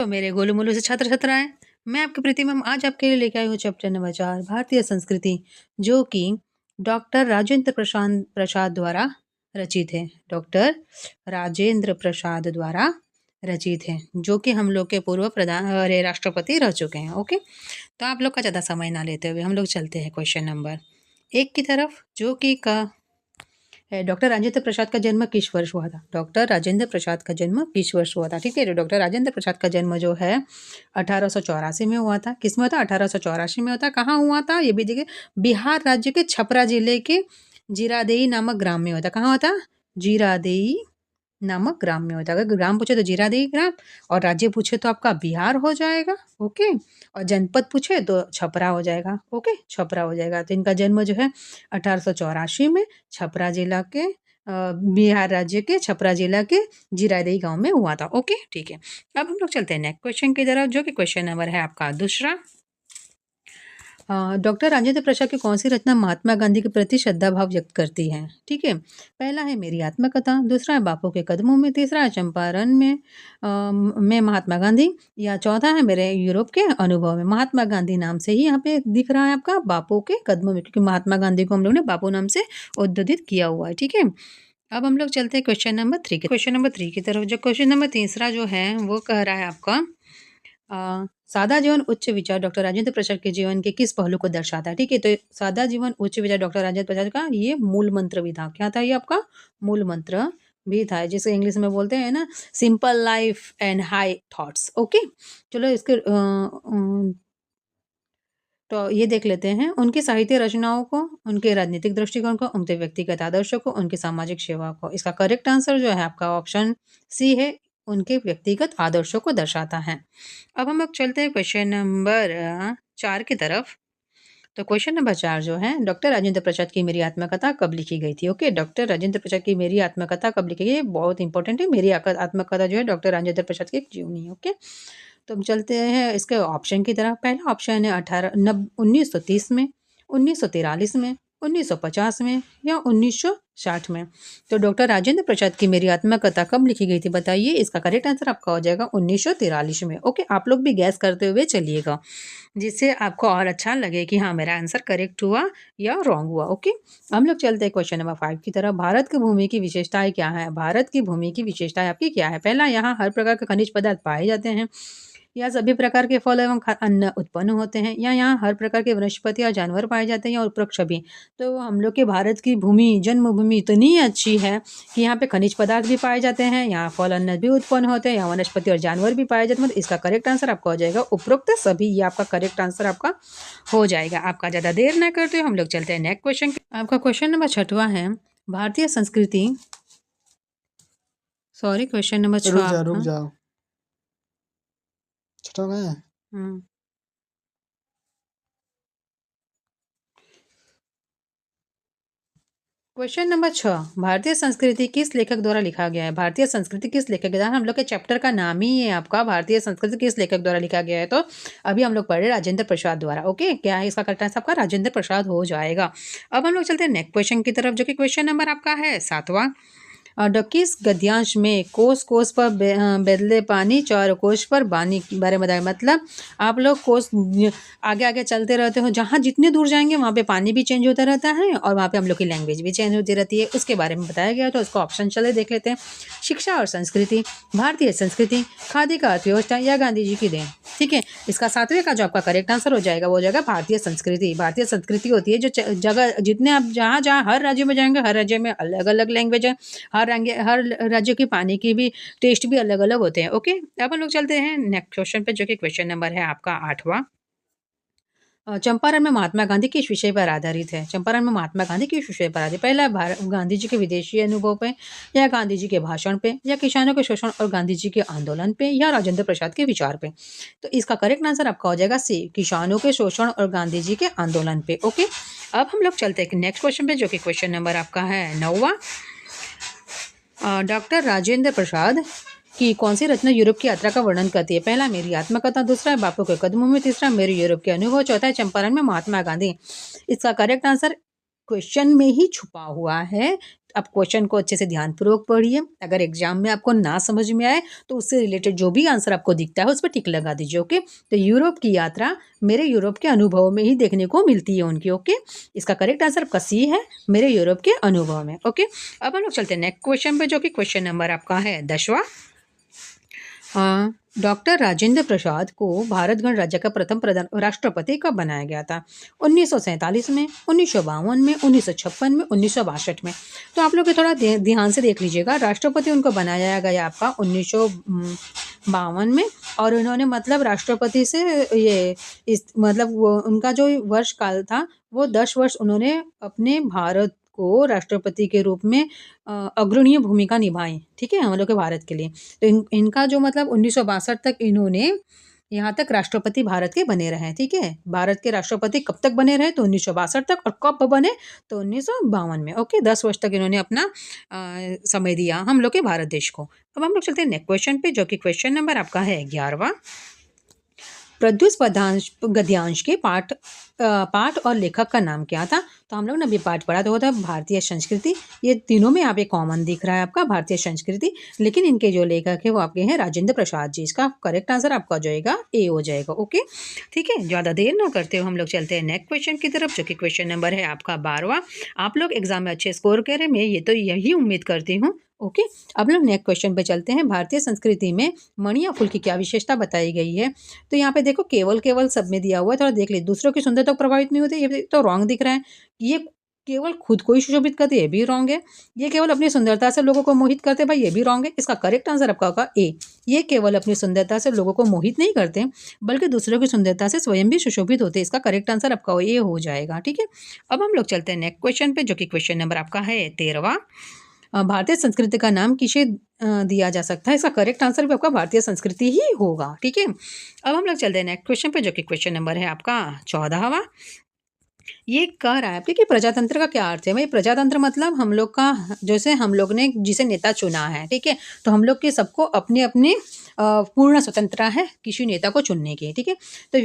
तो मेरे गोलू मोलू से छात्र छात्राएं, मैं आपकी प्रीति मैम आज आपके लिए लेके आई हूँ चैप्टर नंबर 4 भारतीय संस्कृति, जो कि डॉक्टर राजेंद्र प्रशांत प्रसाद द्वारा रचित है। डॉक्टर राजेंद्र प्रसाद द्वारा रचित है, जो कि हम लोग के पूर्व प्रधान अरे राष्ट्रपति रह चुके हैं। ओके, तो आप लोग का ज़्यादा समय ना लेते हुए हम लोग चलते हैं क्वेश्चन नंबर 1 की तरफ, जो कि का डॉक्टर राजेंद्र प्रसाद का जन्म किस वर्ष हुआ था? डॉक्टर राजेंद्र प्रसाद का जन्म किस वर्ष हुआ था? ठीक है, डॉक्टर राजेंद्र प्रसाद का जन्म जो है 1884 में हुआ था। किस में हुआ था? 1884 में हुआ था। कहाँ हुआ था ये भी देखिए, बिहार राज्य के छपरा जिले के जीरादेई नामक ग्राम में हुआ था। कहाँ हुआ था? जीरादेई नामक ग्राम में होता है। अगर ग्राम पूछे तो जीरादेई ग्राम, और राज्य पूछे तो आपका बिहार हो जाएगा। ओके, और जनपद पूछे तो छपरा हो जाएगा। ओके, छपरा हो जाएगा। तो इनका जन्म जो है 1884 में छपरा जिला के बिहार राज्य के छपरा जिला के जीरादेई गांव में हुआ था। ओके, ठीक है। अब हम लोग चलते हैं नेक्स्ट क्वेश्चन की तरफ, जो कि क्वेश्चन नंबर है आपका दूसरा। डॉक्टर राजेंद्र प्रसाद की कौन सी रचना महात्मा गांधी के प्रति श्रद्धा भाव व्यक्त करती है? ठीक है, पहला है मेरी आत्मकथा, दूसरा है बापू के कदमों में, तीसरा है चंपारण में महात्मा गांधी, या चौथा है मेरे यूरोप के अनुभव में। महात्मा गांधी नाम से ही यहाँ पे दिख रहा है आपका बापू के कदमों में, क्योंकि महात्मा गांधी को हम लोग ने बापू नाम से उद्धृत किया हुआ है। ठीक है, अब हम लोग चलते हैं क्वेश्चन नंबर 3 की तरफ। जो क्वेश्चन नंबर तीसरा जो है वो कह रहा है आपका सादा जीवन उच्च विचार डॉक्टर राजेंद्र प्रसाद के जीवन के किस पहलू को दर्शाता है? ठीक है, तो सादा जीवन उच्च विचार डॉक्टर राजेंद्र प्रसाद का ये मूल मंत्र भी था। क्या था ये आपका? मूल मंत्र भी था, जिसे इंग्लिश में बोलते हैं ना, simple life and high thoughts. Okay, चलो इसके तो ये देख लेते हैं उनकी साहित्य रचनाओं को, उनके राजनीतिक दृष्टिकोण को, उनके व्यक्तिगत आदर्शों को, उनकी सामाजिक सेवा को। इसका करेक्ट आंसर जो है आपका ऑप्शन सी है, उनके व्यक्तिगत आदर्शों को दर्शाता है। अब हम लोग चलते हैं क्वेश्चन नंबर 4 की तरफ। तो क्वेश्चन नंबर 4 जो है, डॉक्टर राजेंद्र प्रसाद की मेरी आत्मकथा कब लिखी गई थी? ओके, डॉक्टर राजेंद्र प्रसाद की मेरी आत्मकथा कब लिखी गई है? बहुत इंपॉर्टेंट है। मेरी आत्मकथा जो है डॉक्टर राजेंद्र प्रसाद की जीवनी है। ओके, तो हम चलते हैं इसके ऑप्शन की तरफ। पहला ऑप्शन है 1930 में, 1943 में, 1950 में, या 1960 में। तो डॉक्टर राजेंद्र प्रसाद की मेरी आत्मकथा कब लिखी गई थी बताइए? इसका करेक्ट आंसर आपका हो जाएगा 1943 में। ओके, आप लोग भी गैस करते हुए चलिएगा, जिससे आपको और अच्छा लगे कि हाँ मेरा आंसर करेक्ट हुआ या रॉन्ग हुआ। ओके, हम लोग चलते हैं क्वेश्चन नंबर 5 की तरफ। भारत की भूमि की विशेषताएं क्या है? भारत की भूमि की विशेषताएं आपकी क्या है? पहला, यहाँ हर प्रकार के खनिज पदार्थ पाए जाते हैं, या सभी प्रकार के फल एवं अन्न उत्पन्न होते हैं, या यहाँ हर प्रकार के वनस्पति और जानवर पाए जाते हैं, या उपवृक्ष भी। तो हम लोग के भारत की भूमि, जन्मभूमि इतनी अच्छी है कि यहाँ पे खनिज पदार्थ भी पाए जाते हैं, यहाँ फल अन्न भी उत्पन्न होते हैं, यहाँ वनस्पति और जानवर भी पाए जाते हैं। मतलब इसका करेक्ट आंसर आपका हो जाएगा उपरोक्त सभी। ये आपका करेक्ट आंसर आपका हो जाएगा। आपका ज़्यादा देर ना करते हुए हम लोग चलते हैं नेक्स्ट क्वेश्चन। आपका क्वेश्चन नंबर 6वां है, भारतीय संस्कृति, सॉरी क्वेश्चन नंबर 6 रुक जाओ, छठा में है। क्वेश्चन नंबर 6, भारतीय संस्कृति किस लेखक द्वारा लिखा गया है? भारतीय संस्कृति किस लेखक द्वारा, हम लोग के चैप्टर का नाम ही है आपका भारतीय संस्कृति किस लेखक द्वारा लिखा गया है। तो अभी हम लोग पढ़ रहे राजेंद्र प्रसाद द्वारा। ओके, क्या है इसका करेक्ट आंसर? आपका राजेंद्र प्रसाद हो जाएगा। अब हम लोग चलते हैं नेक्स्ट क्वेश्चन की तरफ, जो कि क्वेश्चन नंबर आपका है 7वां। किस गद्यांश में कोस कोस पर बदले पानी, चार कोस पर बानी के बारे में बताया। मतलब आप लोग कोस आगे आगे चलते रहते हो, जहाँ जितने दूर जाएंगे वहाँ पे पानी भी चेंज होता रहता है, और वहाँ पे हम लोग की लैंग्वेज भी चेंज होती रहती है, उसके बारे में बताया गया। तो इसको ऑप्शन चले देख लेते हैं। शिक्षा और संस्कृति, भारतीय संस्कृति, खादी का अर्थव्यवस्था, या गांधी जी की देन। ठीक है, इसका 7वें का जो आपका करेक्ट आंसर हो जाएगा वो हो जाएगा भारतीय संस्कृति। भारतीय संस्कृति होती है जो जगह जितने आप जहाँ जहाँ हर राज्य में जाएंगे, हर राज्य में अलग अलग लैंग्वेज है, हर राज्य के पानी की भी टेस्ट भी अलग अलग होते हैं। ओके, अब हम लोग चलते हैं नेक्स्ट क्वेश्चन पे, जो कि क्वेश्चन नंबर है आपका 8वां। चंपारण में महात्मा गांधी किस विषय पर आधारित है? चंपारण में महात्मा गांधी किस विषय पर आधारित? पहला, गांधी जी के विदेशी अनुभव पे, या गांधी जी के भाषण पे, या किसानों के शोषण और गांधी जी के आंदोलन पे, या राजेंद्र प्रसाद के विचार पे। तो इसका करेक्ट आंसर आपका हो जाएगा सी, किसानों के शोषण और गांधी जी के आंदोलन पे। ओके, अब हम लोग चलते हैं नेक्स्ट क्वेश्चन पे, जो कि क्वेश्चन नंबर आपका है 9वां। डॉक्टर राजेंद्र प्रसाद की कौन सी रचना यूरोप की यात्रा का वर्णन करती है? पहला, मेरी आत्मकथा, दूसरा है बापू के कदमों में, तीसरा मेरे यूरोप के अनुभव, चौथा है चंपारण में महात्मा गांधी। इसका करेक्ट आंसर क्वेश्चन में ही छुपा हुआ है आप क्वेश्चन को अच्छे से ध्यानपूर्वक पढ़िए। अगर एग्जाम में आपको ना समझ में आए तो उससे रिलेटेड जो भी आंसर आपको दिखता है उस पर टिक लगा दीजिए। ओके, तो यूरोप की यात्रा मेरे यूरोप के अनुभव में ही देखने को मिलती है उनकी। ओके, इसका करेक्ट आंसर आपका सी है, मेरे यूरोप के अनुभव में। ओके, अब हम लोग चलते हैं नेक्स्ट क्वेश्चन पे, जो कि क्वेश्चन नंबर आपका है 10वां। डॉक्टर राजेंद्र प्रसाद को भारत गणराज्य का प्रथम प्रधान राष्ट्रपति कब बनाया गया था? 1947 में, 1952 में, 1956 में, 1962 में। तो आप लोग ये थोड़ा ध्यान से देख लीजिएगा। राष्ट्रपति उनको बनाया गया आपका 1952 में, और उन्होंने मतलब राष्ट्रपति से ये इस मतलब वो उनका जो वर्ष काल था वो 10 वर्ष उन्होंने अपने भारत को राष्ट्रपति के रूप में अग्रणीय भूमिका निभाई। ठीक है, हम लोग के भारत के लिए। तो इनका जो मतलब 1962 तक इन्होंने यहाँ तक राष्ट्रपति भारत के बने रहे। ठीक है, भारत के राष्ट्रपति कब तक बने रहे? तो 1962 तक। और कब बने? तो 1952 में। ओके, 10 वर्ष तक इन्होंने अपना समय दिया हम लोग के भारत देश को। अब हम लोग चलते हैं नेक्स्ट क्वेश्चन पे, जो कि क्वेश्चन नंबर आपका है 11वां। प्रद्युष गद्यांश के पाठ और लेखक का नाम क्या था? तो हम लोग ने अभी पाठ पढ़ा तो वो था भारतीय संस्कृति। ये तीनों में यहाँ पे कॉमन दिख रहा है आपका भारतीय संस्कृति, लेकिन इनके जो लेखक है वो आपके हैं राजेंद्र प्रसाद जी। इसका करेक्ट आंसर आपका जो जाएगा ए हो जाएगा। ओके, ठीक है, ज़्यादा देर ना करते हो हम लोग चलते हैं नेक्स्ट क्वेश्चन की तरफ, जो कि क्वेश्चन नंबर है आपका 12वां। आप लोग एग्जाम में अच्छे स्कोर करें, मैं ये तो यही उम्मीद करती हूँ। ओके, अब लोग नेक्स्ट क्वेश्चन पे चलते हैं। भारतीय संस्कृति में मणि या फूल की क्या विशेषता बताई गई है? तो यहाँ पे देखो केवल सब में दिया हुआ है, थोड़ा देख लीजिए। दूसरों की सुंदरता को प्रभावित नहीं होती, ये तो रॉन्ग दिख रहा है। ये केवल खुद को ही सुशोभित करते, ये भी रॉन्ग है। ये केवल अपनी सुंदरता से लोगों को मोहित करते, भाई ये भी रॉन्ग है। इसका करेक्ट आंसर आपका होगा ए। ये केवल अपनी सुंदरता से लोगों को मोहित नहीं करते, बल्कि दूसरों की सुंदरता से स्वयं भी सुशोभित होते। इसका करेक्ट आंसर आपका ए हो जाएगा। ठीक है, अब हम लोग चलते हैं नेक्स्ट क्वेश्चन पे, जो कि क्वेश्चन नंबर आपका है 13वां। भारतीय संस्कृति का नाम किसे दिया जा सकता है? इसका करेक्ट आंसर भी आपका भारतीय संस्कृति ही होगा। ठीक है, अब हम लोग चलते हैं नेक्स्ट क्वेश्चन पे, जो कि क्वेश्चन नंबर है आपका 14वां। ये कह रहा है कि प्रजातंत्र का क्या अर्थ है? भाई प्रजातंत्र मतलब हम लोग का, जैसे हम लोग ने जिसे नेता चुना है, ठीक है, तो हम लोग के सबको अपने अपने पूर्ण स्वतंत्रता है किसी नेता को चुनने की। ठीक है, तो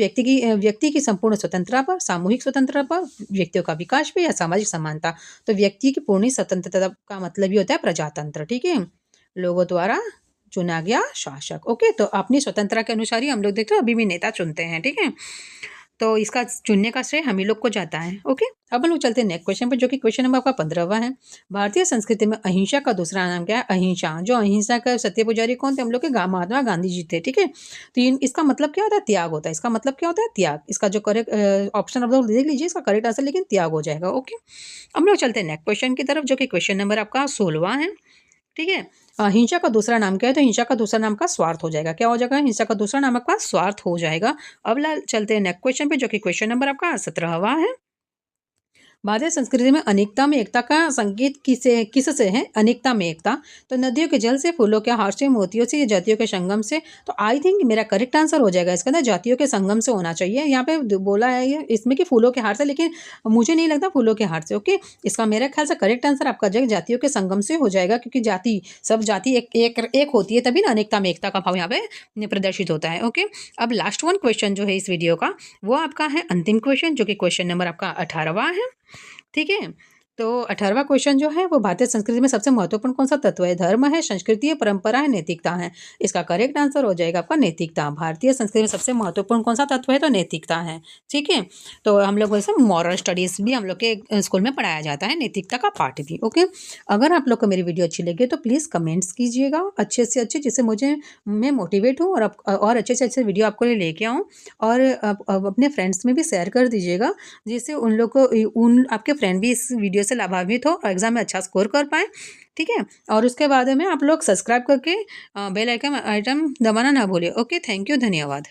व्यक्ति की संपूर्ण स्वतंत्रता पर, सामूहिक स्वतंत्रता पर, व्यक्तियों का विकास पे या सामाजिक समानता। तो व्यक्ति की पूर्ण स्वतंत्रता का मतलब ही होता है प्रजातंत्र। ठीक है, लोगों द्वारा चुना गया शासक। ओके, तो अपनी स्वतंत्रता के अनुसार ही हम लोग देखते हैं अभी भी नेता चुनते हैं। ठीक है, तो इसका चुनने का श्रेय हम ही लोग को जाता है। ओके, अब हम लोग चलते हैं नेक्स्ट क्वेश्चन पर, जो कि क्वेश्चन नंबर आपका 15वां है। भारतीय संस्कृति में अहिंसा का दूसरा नाम क्या है? अहिंसा, जो अहिंसा का सत्य पुजारी कौन थे? हम लोग के महात्मा गांधी जी थे। ठीक है, तो इसका मतलब क्या होता है? त्याग होता है। इसका मतलब क्या होता है? त्याग। इसका जो करेक्ट ऑप्शन आप लोग देख लीजिए, इसका करेक्ट आंसर लेकिन त्याग हो जाएगा। ओके, हम लोग चलते हैं नेक्स्ट क्वेश्चन की तरफ, जो कि क्वेश्चन नंबर आपका 16वां है। ठीक है, हिंसा का दूसरा नाम क्या है? तो हिंसा का दूसरा नाम का स्वार्थ हो जाएगा। क्या हो जाएगा? हिंसा का दूसरा नाम आपका स्वार्थ हो जाएगा। अब चलते हैं नेक्स्ट क्वेश्चन पे, जो कि क्वेश्चन नंबर आपका 17वां है। भारतीय संस्कृति में अनेकता में एकता का संकेत किससे है? अनेकता में एकता, तो नदियों के जल से, फूलों के हार से, मोतियों से, जातियों के संगम से। तो आई थिंक मेरा करेक्ट आंसर हो जाएगा इसका ना, जातियों के संगम से होना चाहिए। यहाँ पे बोला है ये इसमें कि फूलों के हार से, लेकिन मुझे नहीं लगता फूलों के हार से। ओके, इसका मेरे ख्याल से करेक्ट आंसर आपका जाएगा जातियों के संगम से हो जाएगा, क्योंकि सब जाति एक होती है, तभी ना अनेकता में एकता का भाव यहाँ पे प्रदर्शित होता है। ओके, अब लास्ट वन क्वेश्चन जो है इस वीडियो का, वो आपका है अंतिम क्वेश्चन, जो कि क्वेश्चन नंबर आपका 18वां है। ठीक है, तो 18वां क्वेश्चन जो है वो भारतीय संस्कृति में सबसे महत्वपूर्ण कौन सा तत्व है? धर्म है, संस्कृति है, परंपरा है, नैतिकता है। इसका करेक्ट आंसर हो जाएगा आपका नैतिकता। भारतीय संस्कृति में सबसे महत्वपूर्ण कौन सा तत्व है? तो नैतिकता है। ठीक है, तो हम लोग वैसे मॉरल स्टडीज भी हम लोग के स्कूल में पढ़ाया जाता है, नैतिकता का पाठ भी। ओके, अगर आप लोग को मेरी वीडियो अच्छी लगे तो प्लीज़ कमेंट्स कीजिएगा अच्छे से अच्छे, जिससे मैं मोटिवेट हूँ और अच्छे से अच्छे वीडियो आपको लिए लेके आऊँ। और अपने फ्रेंड्स में भी शेयर कर दीजिएगा, जिससे उन लोग को आपके फ्रेंड भी इस वीडियो से लाभान्वित हो और एग्जाम में अच्छा स्कोर कर पाए। ठीक है, और उसके बाद में आप लोग सब्सक्राइब करके बेल आइकन दबाना ना भूलिए। ओके, थैंक यू, धन्यवाद।